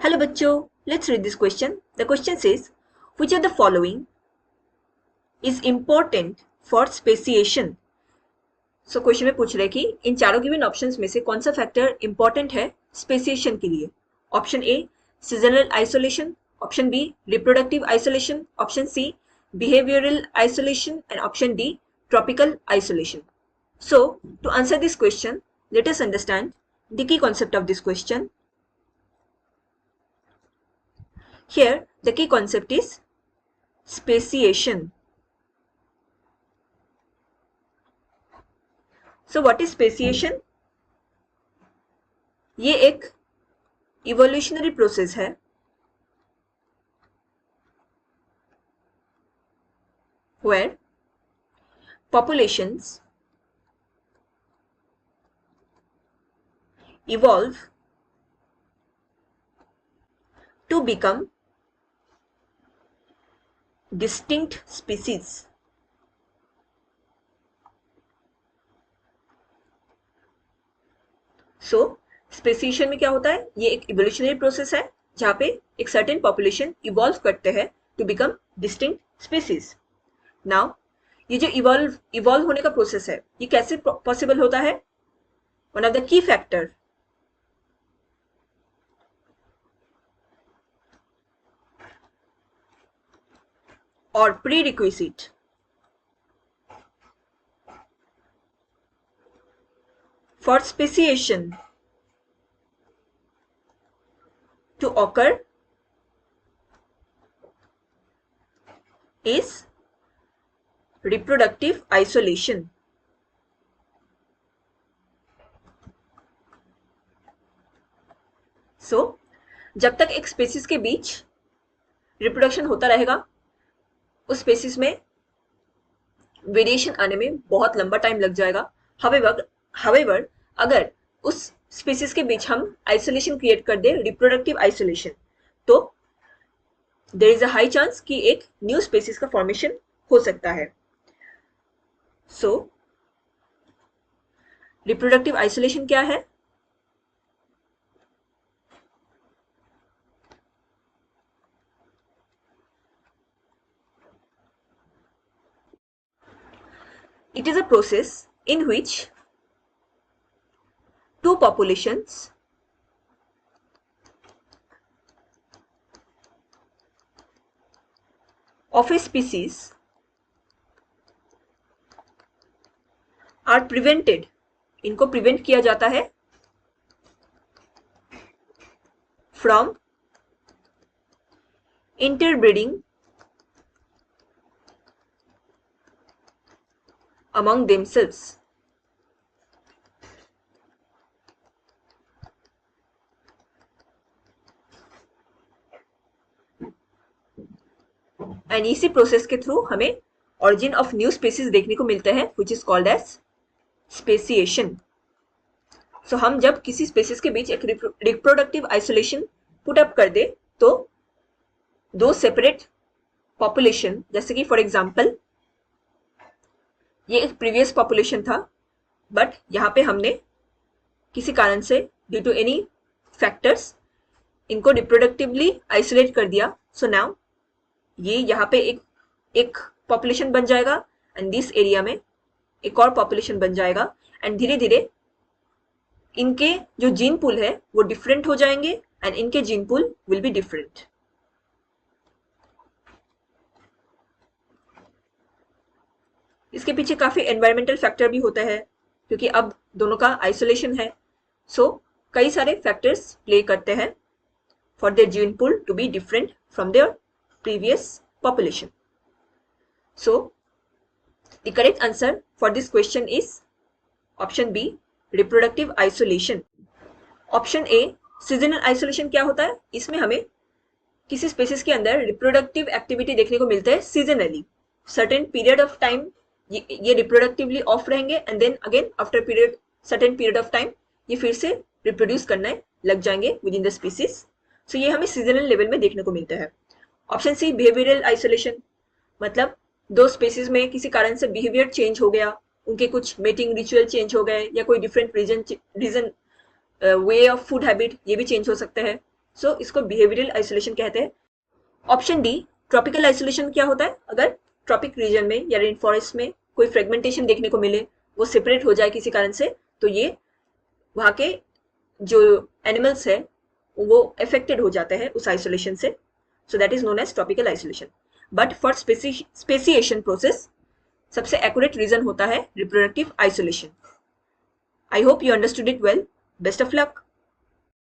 Hello बच्चों, let's read this question. The question says, which of the following is important for speciation? So question में पूछ रहे कि इन चारों गिवन ऑप्शंस में से कौन सा फैक्टर इंपॉर्टेंट है स्पेसिएशन के लिए? Option A seasonal isolation, option B reproductive isolation, option C behavioral isolation, and option D tropical isolation. So to answer this question, let us understand the key concept of this question. Here the key concept is speciation. So what is speciation? ये एक evolutionary process है where populations evolve to become distinct species. So speciation में क्या होता है? ये एक evolutionary process है जहां पे एक सर्टेन पॉपुलेशन इवॉल्व करते हैं to become distinct species. Now ये जो इवॉल्व होने का प्रोसेस है ये कैसे पॉसिबल होता है? One of the key factor or prerequisite for speciation to occur is reproductive isolation. So जब तक एक स्पेसीज के बीच रिप्रोडक्शन होता रहेगा उस स्पेसीज में वेरिएशन आने में बहुत लंबा टाइम लग जाएगा. However, अगर उस स्पेसीज के बीच हम आइसोलेशन क्रिएट कर दे, रिप्रोडक्टिव आइसोलेशन, तो there is a high chance कि एक न्यू स्पेसीज का फॉर्मेशन हो सकता है. सो रिप्रोडक्टिव आइसोलेशन क्या है? It is a process in which two populations of a species are prevented. इनको प्रिवेंट किया जाता है from interbreeding among themselves. And इसी प्रोसेस के थ्रू हमें ऑरिजिन ऑफ न्यू स्पेसीज देखने को मिलते हैं which is called as speciation. So हम जब किसी स्पेसीज के बीच एक रिप्रोडक्टिव आइसोलेशन पुट अप कर दे तो दो सेपरेट पॉपुलेशन, जैसे कि फॉर एग्जांपल ये एक प्रीवियस पॉपुलेशन था बट यहाँ पे हमने किसी कारण से ड्यू टू एनी फैक्टर्स इनको रिप्रोडक्टिवली आइसोलेट कर दिया. सो नाउ ये यहाँ पे एक पॉपुलेशन बन जाएगा एंड दिस एरिया में एक और पॉपुलेशन बन जाएगा एंड धीरे धीरे इनके जो जीन पूल है वो डिफरेंट हो जाएंगे एंड इनके gene pool will be different. इसके पीछे काफी एनवायरमेंटल फैक्टर भी होता है क्योंकि अब दोनों का आइसोलेशन है. सो कई सारे फैक्टर्स प्ले करते हैं for their gene pool to be different from their previous population. So the correct answer for this question is option B reproductive isolation. Option A seasonal isolation क्या होता है? इसमें हमें किसी स्पेसीज के अंदर रिप्रोडक्टिव एक्टिविटी देखने को मिलता है seasonally. Certain period of time ये रिप्रोडक्टिवली ऑफ रहेंगे and then again after certain period of time ये फिर से रिप्रोड्यूस करने लग जाएंगे within the species. So ये हमें सीजनल लेवल में देखने को मिलता है. ऑप्शन सी बिहेवियरल आइसोलेशन, मतलब दो स्पेसीज में किसी कारण से बिहेवियर चेंज हो गया, उनके कुछ मेटिंग रिचुअल चेंज हो गए या कोई different reason way of food habit ये भी चेंज हो सकते हैं. सो इसको बिहेवियरल आइसोलेशन कहते हैं। ऑप्शन डी, ट्रॉपिकल आइसोलेशन क्या होता है? अगर ट्रॉपिक रीजन में या रेन फॉरेस्ट में कोई फ्रेगमेंटेशन देखने को मिले, वो सेपरेट हो जाए किसी कारण से, तो ये वहाँ के जो एनिमल्स है वो अफेक्टेड हो जाते हैं उस आइसोलेशन से, so that is known as tropical isolation. But for speciation process सबसे एक्यूरेट रीजन होता है reproductive isolation. I hope you understood it well. Best of luck.